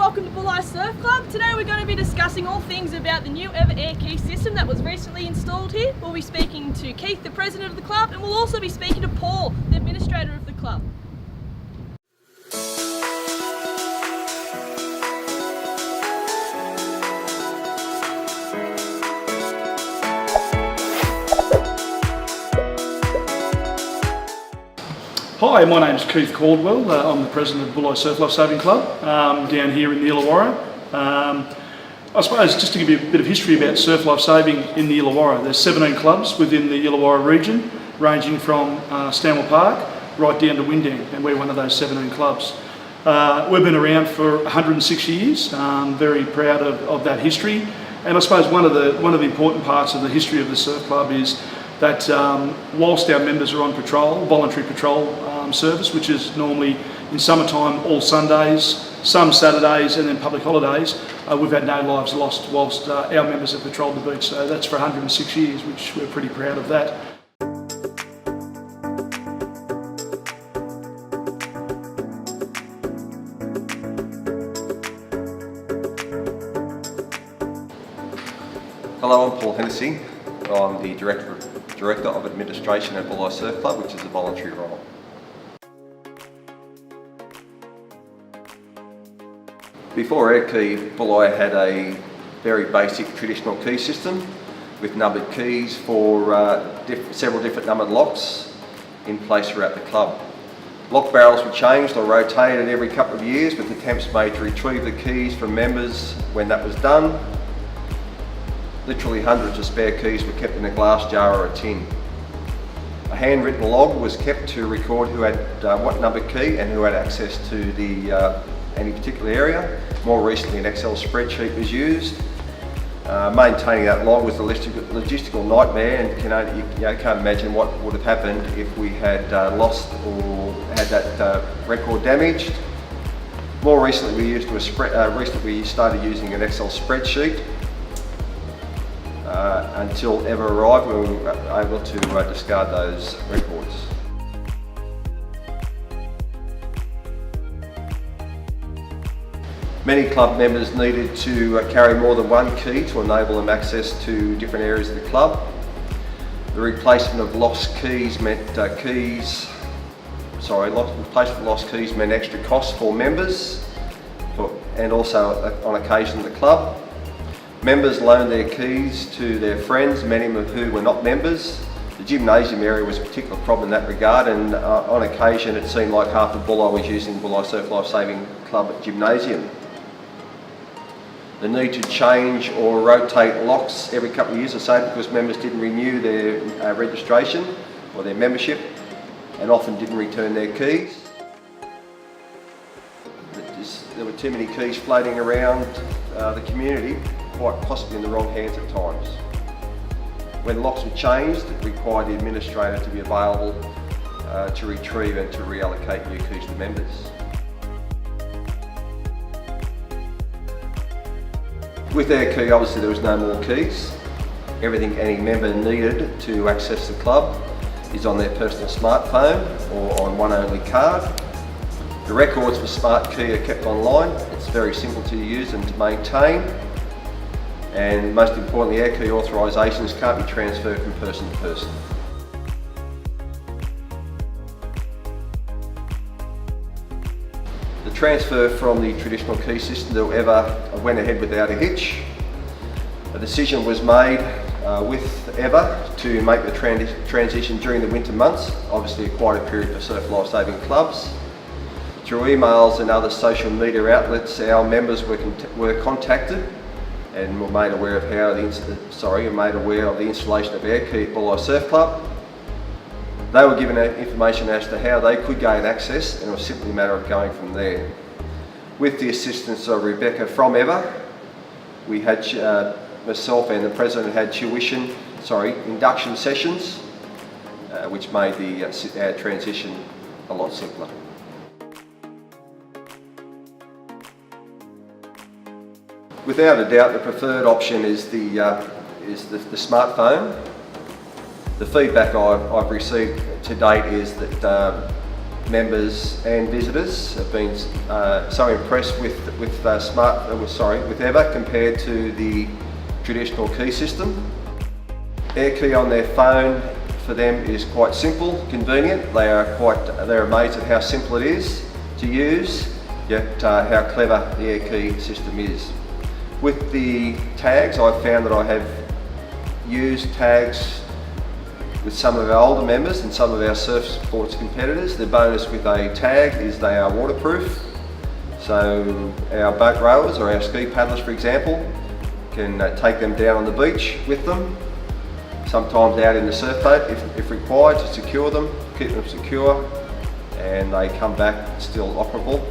welcome to Bulli Surf Club. Today we're going to be discussing all things about the new EVVA AirKey system that was recently installed here. We'll be speaking to Keith, the president of the club, and we'll also be speaking to Paul, the administrator of the club. Hi, my name is Keith Caldwell. I'm the president of Bulli Surf Life Saving Club down here in the Illawarra. I suppose just to give you a bit of history about surf life saving in the Illawarra, there's 17 clubs within the Illawarra region, ranging from Stanwell Park right down to Windang, and we're one of those 17 clubs. We've been around for 106 years. Very proud of that history, and I suppose one of the important parts of the history of the surf club is that whilst our members are on patrol, voluntary patrol service, which is normally in summertime all Sundays, some Saturdays and then public holidays, we've had no lives lost whilst our members have patrolled the beach. So that's for 106 years, which we're pretty proud of that. Hello, I'm Paul Hennessy. I'm the Director of Administration at Bulli Surf Club, which is a voluntary role. Before AirKey, Bulli had a very basic traditional key system with numbered keys for several different numbered locks in place throughout the club. Lock barrels were changed or rotated every couple of years, with attempts made to retrieve the keys from members when that was done. Literally hundreds of spare keys were kept in a glass jar or a tin. A handwritten log was kept to record who had what number key and who had access to any particular area. More recently, an Excel spreadsheet was used. Maintaining that log was a logistical nightmare, and you can't imagine what would have happened if we had lost or had that record damaged. More recently, we started using an Excel spreadsheet. Until EVVA arrived, when we were able to discard those records. Many club members needed to carry more than one key to enable them access to different areas of the club. The replacement of lost keys meant extra costs for members, and also on occasion the club. Members loaned their keys to their friends, many of who were not members. The gymnasium area was a particular problem in that regard, and on occasion it seemed like half of Bulli was using Bulli Surf Life Saving Club gymnasium. The need to change or rotate locks every couple of years or so because members didn't renew their registration or their membership, and often didn't return their keys. There were too many keys floating around the community, quite possibly in the wrong hands at times. When locks were changed, it required the administrator to be available to retrieve and to reallocate new keys to members. With AirKey, obviously there was no more keys. Everything any member needed to access the club is on their personal smartphone or on one only card. The records for Smart Key are kept online. It's very simple to use and to maintain. And most importantly, AirKey authorisations can't be transferred from person to person. The transfer from the traditional key system to EVVA went ahead without a hitch. A decision was made with EVVA to make the transition during the winter months, obviously a quite a period for surf life saving clubs. Through emails and other social media outlets, our members were contacted and were made aware of the installation of AirKey at Bulli Surf Club. They were given information as to how they could gain access, and it was simply a matter of going from there. With the assistance of Rebecca from EVVA, we had myself and the president had induction sessions, which made our transition a lot simpler. Without a doubt, the preferred option is the smartphone. The feedback I've received to date is that members and visitors have been so impressed with EVVA compared to the traditional key system. AirKey on their phone for them is quite simple, convenient. They're amazed at how simple it is to use, yet how clever the AirKey system is. With the tags, I've found that I have used tags with some of our older members and some of our surf sports competitors. The bonus with a tag is they are waterproof. So our boat rowers or our ski paddlers, for example, can take them down on the beach with them, sometimes out in the surf boat if required, to secure them, keep them secure, and they come back still operable.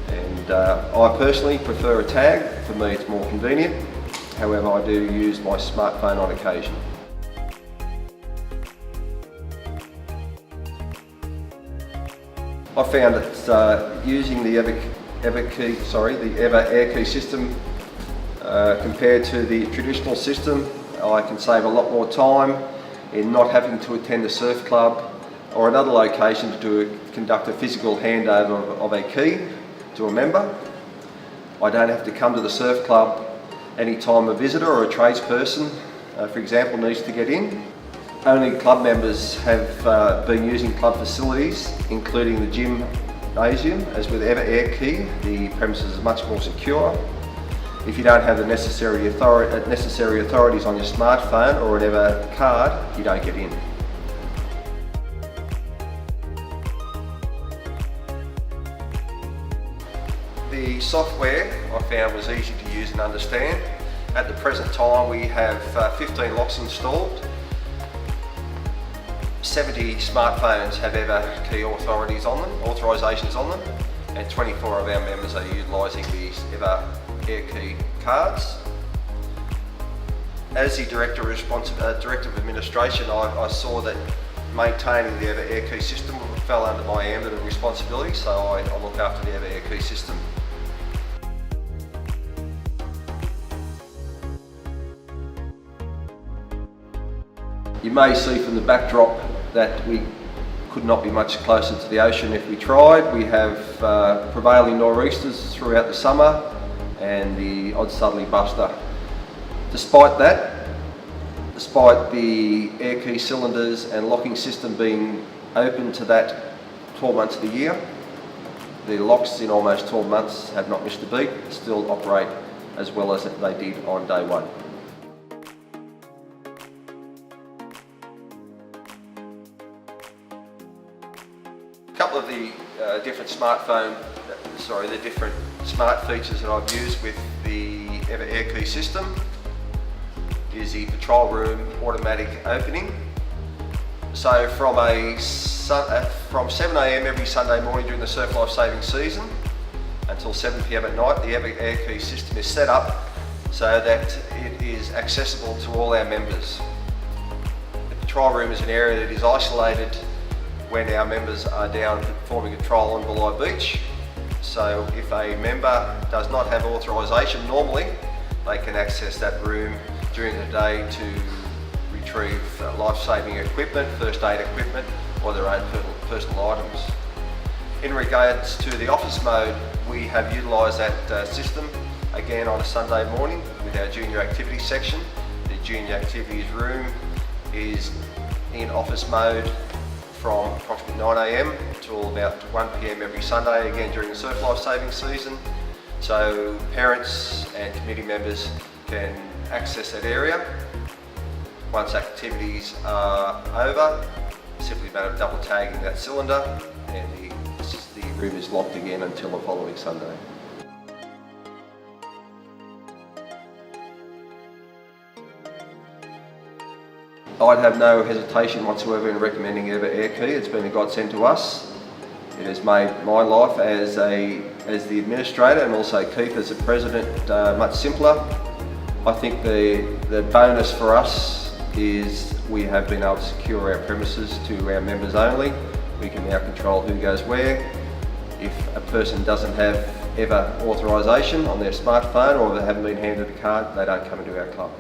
And I personally prefer a tag. For me it's more convenient. However, I do use my smartphone on occasion. I found that using the EVVA AirKey system compared to the traditional system, I can save a lot more time in not having to attend a surf club or another location to conduct a physical handover of a key to a member. I don't have to come to the surf club any time a visitor or a tradesperson, for example, needs to get in. Only club members have been using club facilities, including the gymnasium. As with EVVA AirKey, the premises is much more secure. If you don't have the necessary authorities on your smartphone or an EVVA card, you don't get in. The software I found was easy to use and understand. At the present time we have 15 locks installed. 70 smartphones have EVVA key authorisations on them, and 24 of our members are utilising these EVVA AirKey cards. As the Director of Administration, I saw that maintaining the EVVA AirKey system fell under my ambit of responsibility, so I look after the EVVA AirKey system. You may see from the backdrop that we could not be much closer to the ocean if we tried. We have prevailing nor'easters throughout the summer and the odd southerly buster. Despite that, despite the AirKey cylinders and locking system being open to that 12 months of the year, the locks in almost 12 months have not missed a beat, still operate as well as they did on day one. A couple of the different smart features that I've used with the EVVA AirKey system is the patrol room automatic opening. So from 7 AM every Sunday morning during the surf life saving season until 7 PM at night, the EVVA AirKey system is set up so that it is accessible to all our members. The patrol room is an area that is isolated when our members are down performing patrol on Bulli Beach. So if a member does not have authorisation normally, they can access that room during the day to retrieve life-saving equipment, first aid equipment, or their own personal items. In regards to the office mode, we have utilised that system again on a Sunday morning with our junior activities section. The junior activities room is in office mode from approximately 9 AM till about 1 PM every Sunday, again during the surf life saving season. So parents and committee members can access that area. Once activities are over, simply a matter of double tagging that cylinder and the room is locked again until the following Sunday. I'd have no hesitation whatsoever in recommending EVVA AirKey. It's been a godsend to us. It has made my life as the administrator and also Keith as the president much simpler. I think the bonus for us is we have been able to secure our premises to our members only. We can now control who goes where. If a person doesn't have EVVA authorisation on their smartphone or they haven't been handed a card, they don't come into our club.